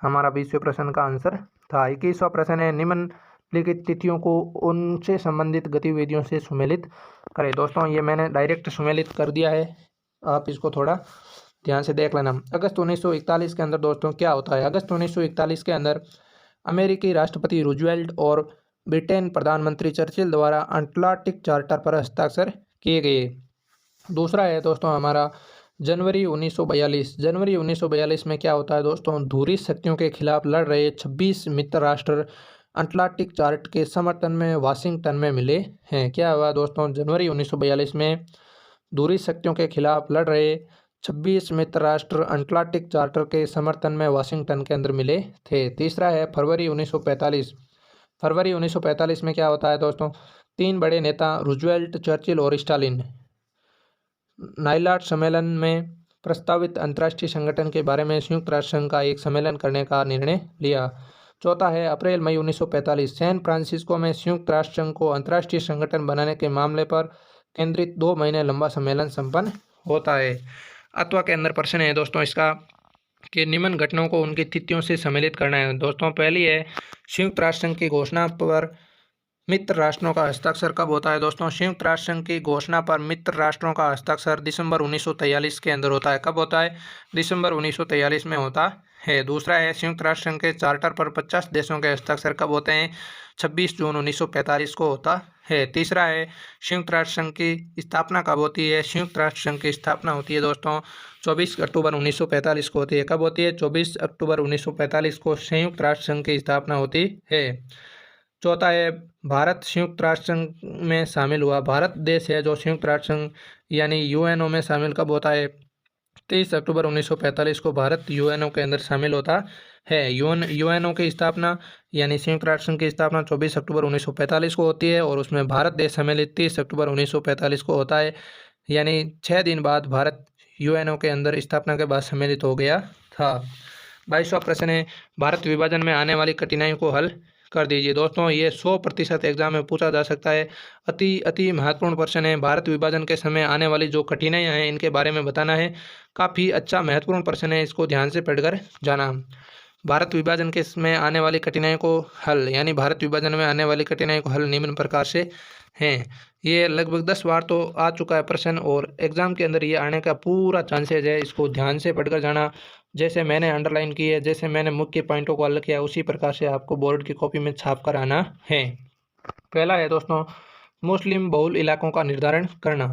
हमारा 20वें प्रश्न का आंसर था। 21वां प्रश्न है, निम्नलिखित तिथियों को उनसे संबंधित गतिविधियों से सुमेलित करें। दोस्तों, ये मैंने डायरेक्ट सुमेलित कर दिया है, आप इसको थोड़ा ध्यान से देख लेना। अगस्त 1941 के अंदर दोस्तों क्या होता है? अगस्त 1941 के अंदर अमेरिकी राष्ट्रपति रूजवेल्ट और ब्रिटेन प्रधानमंत्री चर्चिल द्वारा अटलांटिक चार्टर पर हस्ताक्षर किए गए। दूसरा है दोस्तों हमारा जनवरी 1942। जनवरी 1942 में क्या होता है दोस्तों? धुरी शक्तियों के खिलाफ लड़ रहे 26 मित्र राष्ट्र अटलांटिक चार्टर के समर्थन में वाशिंगटन में मिले हैं। क्या हुआ दोस्तों? जनवरी 1942 में धुरी शक्तियों के खिलाफ लड़ रहे 26 मित्र राष्ट्र अटलांटिक चार्टर के समर्थन में वाशिंगटन के अंदर मिले थे। तीसरा है फरवरी 1945। फरवरी 1945 में क्या होता है दोस्तों? तीन बड़े नेता रूजवेल्ट, चर्चिल और स्टालिन नाइलाट सम्मेलन में प्रस्तावित अंतर्राष्ट्रीय संगठन के बारे में संयुक्त राष्ट्र संघ का एक सम्मेलन करने का निर्णय लिया। चौथा है अप्रैल मई 1945। सैन फ्रांसिस्को में संयुक्त राष्ट्र संघ को अंतर्राष्ट्रीय संगठन बनाने के मामले पर केंद्रित 2 महीने लंबा सम्मेलन संपन्न होता है। अथवा के अंदर प्रश्न है दोस्तों इसका कि निम्न घटनाओं को उनकी तिथियों से सम्मिलित करना है। दोस्तों पहली है संयुक्त राष्ट्र संघ की घोषणा पर मित्र राष्ट्रों का हस्ताक्षर कब होता है दोस्तों? संयुक्त राष्ट्र संघ की घोषणा पर मित्र राष्ट्रों का हस्ताक्षर दिसंबर 1943 के अंदर होता है। कब होता है? दिसंबर 1943 में होता है। दूसरा है संयुक्त राष्ट्र संघ के चार्टर पर 50 देशों के हस्ताक्षर कब होते हैं? 26 जून 1945 को होता है। तीसरा है संयुक्त राष्ट्र संघ की स्थापना कब होती है? संयुक्त राष्ट्र संघ की स्थापना होती है दोस्तों 24 अक्टूबर 1945 को होती है। कब होती है? 24 अक्टूबर 1945 को संयुक्त राष्ट्र संघ की स्थापना होती है। चौथा है भारत संयुक्त राष्ट्र संघ में शामिल हुआ। भारत देश है जो संयुक्त राष्ट्र संघ यानी यूएनओ में शामिल कब होता है? 23 अक्टूबर 1945 को भारत यूएनओ के अंदर शामिल होता है। यूएनओ की स्थापना यानी संयुक्त राष्ट्र संघ की स्थापना 24 अक्टूबर 1945 को होती है और उसमें भारत देश सम्मिलित 30 अक्टूबर 1945 को होता है। यानी 6 दिन बाद भारत यूएनओ के अंदर स्थापना के बाद सम्मिलित हो गया था। 22वां प्रश्न है भारत विभाजन में आने वाली कठिनाइयों को हल कर दीजिए। दोस्तों ये 100% एग्जाम में पूछा जा सकता है। अति महत्वपूर्ण प्रश्न है। भारत विभाजन के समय आने वाली जो कठिनाइयाँ हैं इनके बारे में बताना है। काफ़ी अच्छा महत्वपूर्ण प्रश्न है, इसको ध्यान से पढ़कर जाना। भारत विभाजन के समय आने वाली कठिनाइयों को हल यानी भारत विभाजन में आने वाली कठिनाइयों को हल निम्न प्रकार से हैं। ये लगभग 10 बार तो आ चुका है प्रश्न और एग्जाम के अंदर ये आने का पूरा चांसेज है। इसको ध्यान से पढ़कर जाना। जैसे मैंने अंडरलाइन की है, जैसे मैंने मुख्य पॉइंटों को हल किया, उसी प्रकार से आपको बोर्ड की कॉपी में छाप कर आना है। पहला है दोस्तों मुस्लिम बहुल इलाकों का निर्धारण करना।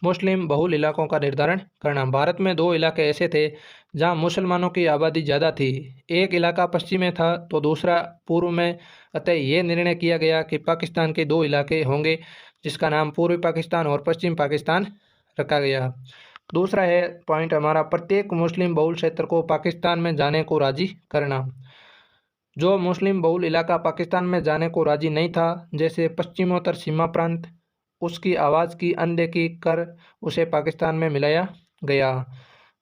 मुस्लिम बहुल इलाकों का निर्धारण करना। भारत में 2 इलाके ऐसे थे जहां मुसलमानों की आबादी ज़्यादा थी। एक इलाका पश्चिम में था तो दूसरा पूर्व में। अतः ये निर्णय किया गया कि पाकिस्तान के 2 इलाके होंगे जिसका नाम पूर्वी पाकिस्तान और पश्चिम पाकिस्तान रखा गया। दूसरा है पॉइंट हमारा प्रत्येक मुस्लिम बहुल क्षेत्र को पाकिस्तान में जाने को राजी करना। जो मुस्लिम बहुल इलाका पाकिस्तान में जाने को राजी नहीं था, जैसे पश्चिमोत्तर सीमा प्रांत, उसकी आवाज़ की अनदेखी कर उसे पाकिस्तान में मिलाया गया।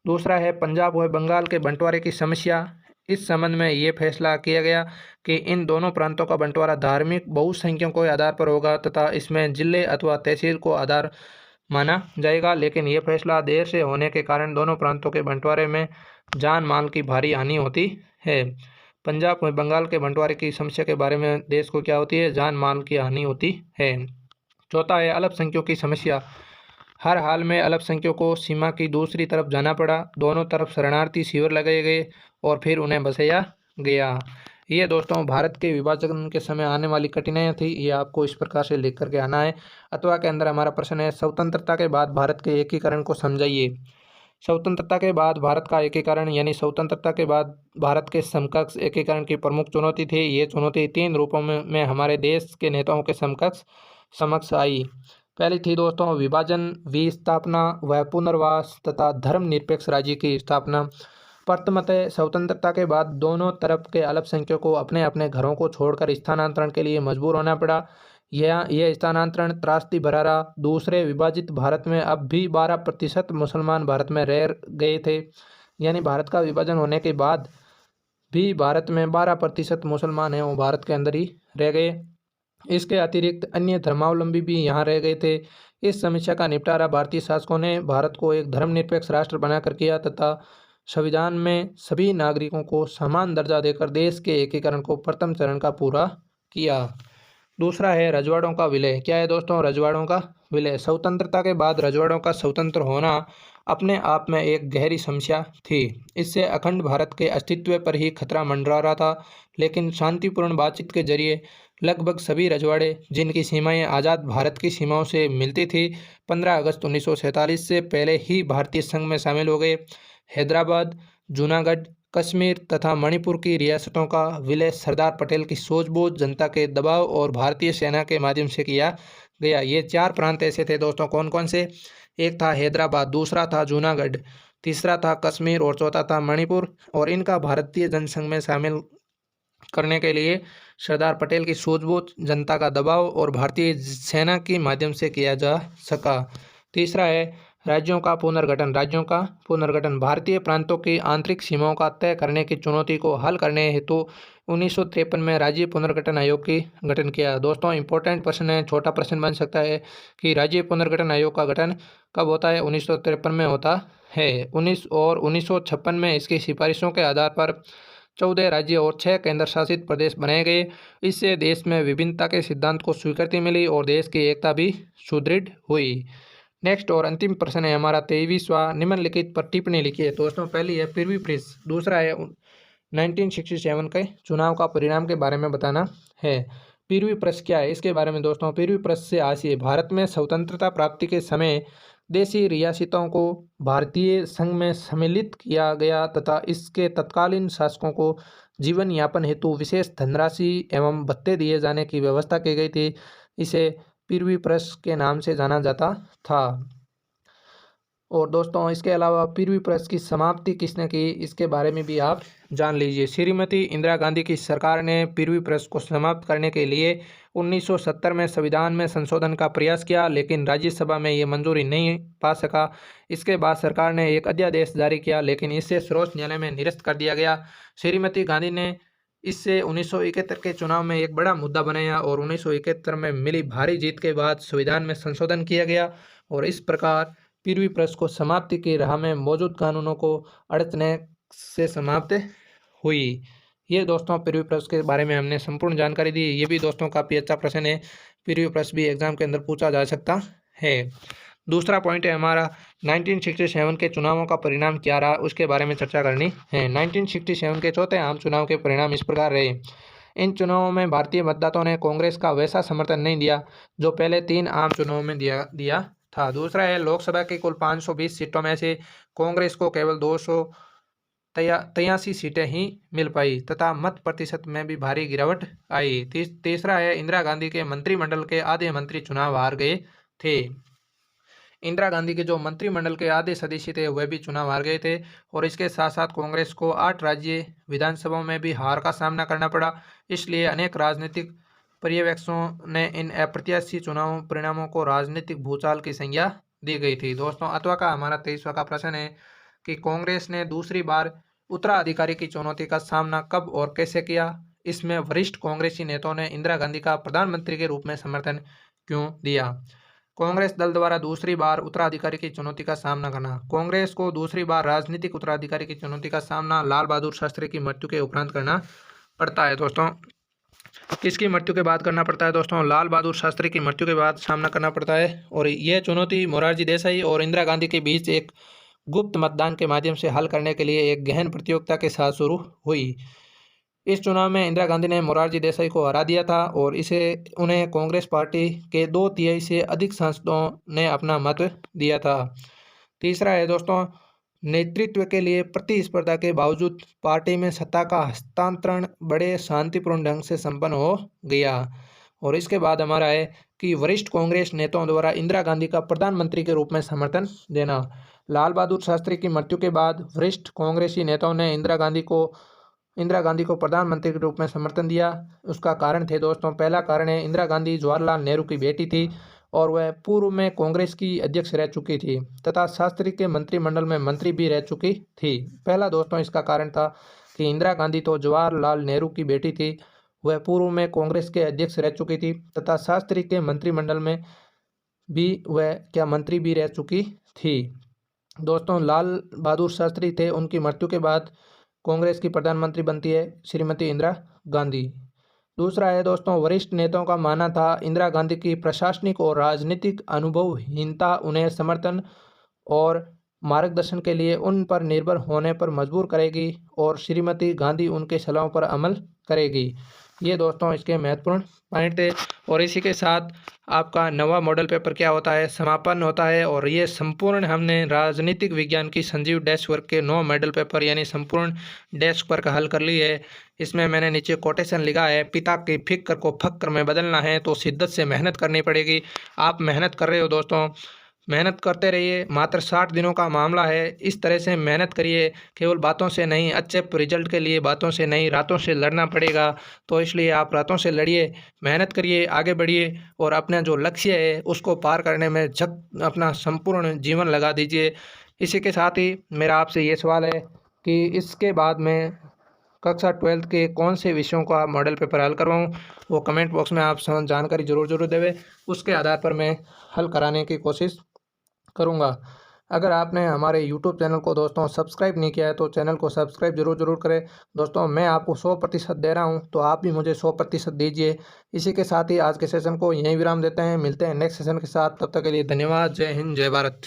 दूसरा है पंजाब व बंगाल के बंटवारे की समस्या। इस संबंध में ये फैसला किया गया कि इन दोनों प्रांतों का बंटवारा धार्मिक बहुसंख्यकों के आधार पर होगा तथा इसमें जिले अथवा तहसील को आधार माना जाएगा। लेकिन यह फैसला देर से होने के कारण दोनों प्रांतों के बंटवारे में जान माल की भारी हानि होती है। पंजाब में बंगाल के बंटवारे की समस्या के बारे में देश को क्या होती है? जान माल की हानि होती है। चौथा है अल्पसंख्यकों की समस्या। हर हाल में अल्पसंख्यकों को सीमा की दूसरी तरफ जाना पड़ा। दोनों तरफ शरणार्थी शिविर लगाए गए और फिर उन्हें बसाया गया। ये दोस्तों भारत के विभाजन के समय आने वाली कठिनाइयाँ थी। ये आपको इस प्रकार से लिख करके आना है। अथवा के अंदर हमारा प्रश्न है स्वतंत्रता के बाद भारत के एकीकरण को समझाइए। स्वतंत्रता के बाद भारत का एकीकरण यानी स्वतंत्रता के बाद भारत के समकक्ष एकीकरण की प्रमुख चुनौती थी। ये चुनौती 3 रूपों में हमारे देश के नेताओं के समक्ष आई। पहली थी दोस्तों विभाजन, विस्थापना व पुनर्वास तथा धर्मनिरपेक्ष राज्य की स्थापना। प्रथमतः स्वतंत्रता के बाद दोनों तरफ के अल्पसंख्यकों को अपने अपने घरों को छोड़कर स्थानांतरण के लिए मजबूर होना पड़ा। यह स्थानांतरण त्रासदी भरा रहा। दूसरे विभाजित भारत में अब भी 12% मुसलमान भारत में रह गए थे। यानी भारत का विभाजन होने के बाद भी भारत में 12% मुसलमान हैं वो भारत के अंदर ही रह गए। इसके अतिरिक्त अन्य धर्मावलंबी भी यहाँ रह गए थे। इस समस्या का निपटारा भारतीय शासकों ने भारत को एक धर्मनिरपेक्ष राष्ट्र बनाकर किया तथा संविधान में सभी नागरिकों को समान दर्जा देकर देश के एकीकरण को प्रथम चरण का पूरा किया। दूसरा है रजवाड़ों का विलय। क्या है दोस्तों? रजवाड़ों का विलय। स्वतंत्रता के बाद रजवाड़ों का स्वतंत्र होना अपने आप में एक गहरी समस्या थी। इससे अखंड भारत के अस्तित्व पर ही खतरा मंडरा रहा था, लेकिन शांतिपूर्ण बातचीत के जरिए लगभग सभी रजवाड़े, जिनकी सीमाएं आज़ाद भारत की सीमाओं से मिलती थी, 15 अगस्त 1947 से पहले ही भारतीय संघ में शामिल हो गए। हैदराबाद, जूनागढ़, कश्मीर तथा मणिपुर की रियासतों का विलय सरदार पटेल की सूझबूझ, जनता के दबाव और भारतीय सेना के माध्यम से किया गया। ये 4 प्रांत ऐसे थे दोस्तों, कौन कौन से? एक था हैदराबाद, दूसरा था जूनागढ़, तीसरा था कश्मीर और चौथा था मणिपुर। और इनका भारतीय जनसंघ में शामिल करने के लिए सरदार पटेल की सूझबूझ, जनता का दबाव और भारतीय सेना के माध्यम से किया जा सका। तीसरा है राज्यों का पुनर्गठन। राज्यों का पुनर्गठन भारतीय प्रांतों की आंतरिक सीमाओं का तय करने की चुनौती को हल करने हेतु 1953 में राज्य पुनर्गठन आयोग की गठन किया। दोस्तों इंपॉर्टेंट प्रश्न है, छोटा प्रश्न बन सकता है कि राज्य पुनर्गठन आयोग का गठन कब होता है? 1953 में होता है। 1956 में इसकी सिफारिशों के आधार पर 14 राज्य और 6 केंद्र शासित प्रदेश बनाए गए। इससे देश में विभिन्नता के सिद्धांत को स्वीकृति मिली और देश की एकता भी सुदृढ़ हुई। नेक्स्ट और अंतिम प्रश्न है हमारा 23वां, निम्नलिखित पर टिप्पणी लिखिए। दोस्तों पहली है पृथ्वी प्रेस, दूसरा है 1967 के चुनाव का परिणाम के बारे में बताना है। पृथ्वी प्रेस क्या है, इसके बारे में दोस्तों पृथ्वी प्रेस से आशय भारत में स्वतंत्रता प्राप्ति के समय देशी रियासतों को भारतीय संघ में सम्मिलित किया गया तथा इसके तत्कालीन शासकों को जीवन यापन हेतु विशेष धनराशि एवं भत्ते दिए जाने की व्यवस्था की गई थी। इसे पृथ्वी प्रेस के नाम से जाना जाता था। और दोस्तों इसके अलावा पृथ्वी प्रेस की समाप्ति किसने की, इसके बारे में भी आप जान लीजिए। श्रीमती इंदिरा गांधी की सरकार ने पृथ्वी प्रेस को समाप्त करने के लिए 1970 में संविधान में संशोधन का प्रयास किया, लेकिन राज्यसभा में ये मंजूरी नहीं पा सका। इसके बाद सरकार ने एक अध्यादेश जारी किया, लेकिन इसे सर्वोच्च न्यायालय में निरस्त कर दिया गया। श्रीमती गांधी ने इससे 1971 के चुनाव में एक बड़ा मुद्दा बनाया और 1971 में मिली भारी जीत के बाद संविधान में संशोधन किया गया और इस प्रकार पृथ्वी प्रेस को समाप्ति की राह में मौजूद कानूनों को अड़चने से समाप्त हुई। ये दोस्तों पृथ्वी प्रेस के बारे में हमने संपूर्ण जानकारी दी। ये भी दोस्तों काफ़ी अच्छा प्रश्न है, पृथ्वी प्रेस भी एग्जाम के अंदर पूछा जा सकता है। दूसरा पॉइंट है हमारा 1967 के चुनावों का परिणाम क्या रहा, उसके बारे में चर्चा करनी है। 1967 के चौथे आम चुनाव के परिणाम इस प्रकार रहे। इन चुनावों में भारतीय मतदाताओं ने कांग्रेस का वैसा समर्थन नहीं दिया जो पहले 3 आम चुनावों में दिया था। दूसरा है लोकसभा की कुल 520 सीटों में से कांग्रेस को केवल 283 सीटें ही मिल पाई तथा मत प्रतिशत में भी भारी गिरावट आई। तीसरा है इंदिरा गांधी के मंत्रिमंडल के आधे मंत्री चुनाव हार गए थे। इंदिरा गांधी के जो मंत्रिमंडल के आधे सदस्य थे वह भी चुनाव हार गए थे और इसके साथ साथ कांग्रेस को 8 राज्य विधानसभाओं में भी हार का सामना करना पड़ा। इसलिए अनेक राजनीतिक पर्यवेक्षकों ने इन अप्रत्याशित चुनाव परिणामों को राजनीतिक भूचाल की संज्ञा दी गई थी। दोस्तों अथवा का हमारा 23वां का प्रश्न है कि कांग्रेस ने दूसरी बार उत्तराधिकारी की चुनौती का सामना कब और कैसे किया। इसमें वरिष्ठ कांग्रेसी नेताओं ने इंदिरा गांधी का प्रधानमंत्री के रूप में समर्थन क्यों दिया। कांग्रेस दल द्वारा दूसरी बार उत्तराधिकारी की चुनौती का सामना करना। कांग्रेस को दूसरी बार राजनीतिक उत्तराधिकारी की चुनौती का सामना लाल बहादुर शास्त्री की मृत्यु के उपरांत करना पड़ता है। दोस्तों किसकी मृत्यु के बाद करना पड़ता है? दोस्तों लाल बहादुर शास्त्री की मृत्यु के बाद सामना करना पड़ता है और यह चुनौती मोरारजी देसाई और इंदिरा गांधी के बीच एक गुप्त मतदान के माध्यम से हल करने के लिए एक गहन प्रतियोगिता के साथ शुरू हुई। इस चुनाव में इंदिरा गांधी ने मोरारजी देसाई को हरा दिया था और इसे उन्हें कांग्रेस पार्टी के 2/3 से अधिक सांसदों ने अपना मत दिया था। तीसरा है दोस्तों नेतृत्व के लिए प्रतिस्पर्धा के बावजूद पार्टी में सत्ता का हस्तांतरण बड़े शांतिपूर्ण ढंग से संपन्न हो गया। और इसके बाद हमारा है कि वरिष्ठ कांग्रेस नेताओं द्वारा इंदिरा गांधी का प्रधानमंत्री के रूप में समर्थन देना। लाल बहादुर शास्त्री की मृत्यु के बाद वरिष्ठ कांग्रेसी नेताओं ने इंदिरा गांधी को प्रधानमंत्री के रूप में समर्थन दिया। उसका कारण थे दोस्तों, पहला कारण है इंदिरा गांधी जवाहरलाल नेहरू की बेटी थी और वह पूर्व में कांग्रेस की अध्यक्ष रह चुकी थी तथा शास्त्री के मंत्रिमंडल में मंत्री भी रह चुकी थी। पहला दोस्तों इसका कारण था कि इंदिरा गांधी तो जवाहरलाल नेहरू की बेटी थी, वह पूर्व में कांग्रेस के अध्यक्ष रह चुकी थी तथा शास्त्री के मंत्रिमंडल में भी वह मंत्री भी रह चुकी थी। दोस्तों लाल बहादुर शास्त्री थे, उनकी मृत्यु के बाद कांग्रेस की प्रधानमंत्री बनती है श्रीमती इंदिरा गांधी। दूसरा है दोस्तों, वरिष्ठ नेताओं का मानना था इंदिरा गांधी की प्रशासनिक और राजनीतिक अनुभवहीनता उन्हें समर्थन और मार्गदर्शन के लिए उन पर निर्भर होने पर मजबूर करेगी और श्रीमती गांधी उनके सलाहों पर अमल करेगी। ये दोस्तों इसके महत्वपूर्ण पॉइंट थे। और इसी के साथ आपका नवा मॉडल पेपर क्या होता है, समापन होता है। और ये संपूर्ण हमने राजनीतिक विज्ञान की संजीव डेस्क वर्क के 9 मॉडल पेपर यानी संपूर्ण डेस्क वर्क हल कर ली है। इसमें मैंने नीचे कोटेशन लिखा है, पिता की फिक्र को फक्र में बदलना है तो शिद्दत से मेहनत करनी पड़ेगी। आप मेहनत कर रहे हो दोस्तों, मेहनत करते रहिए। मात्र 60 दिनों का मामला है। इस तरह से मेहनत करिए, केवल बातों से नहीं, अच्छे रिजल्ट के लिए बातों से नहीं, रातों से लड़ना पड़ेगा। तो इसलिए आप रातों से लड़िए, मेहनत करिए, आगे बढ़िए और अपना जो लक्ष्य है उसको पार करने में अपना संपूर्ण जीवन लगा दीजिए। इसी के साथ ही मेरा आपसे ये सवाल है कि इसके बाद में कक्षा 12th के कौन से विषयों का मॉडल पेपर हल करवाऊँ, वो कमेंट बॉक्स में आप जानकारी ज़रूर देवे। उसके आधार पर मैं हल कराने की कोशिश करूँगा। अगर आपने हमारे यूट्यूब चैनल को दोस्तों सब्सक्राइब नहीं किया है तो चैनल को सब्सक्राइब ज़रूर करें। दोस्तों मैं आपको 100% दे रहा हूं तो आप भी मुझे 100% दीजिए। इसी के साथ ही आज के सेशन को यहीं विराम देते हैं। मिलते हैं नेक्स्ट सेशन के साथ। तब तक के लिए धन्यवाद। जय हिंद, जय भारत।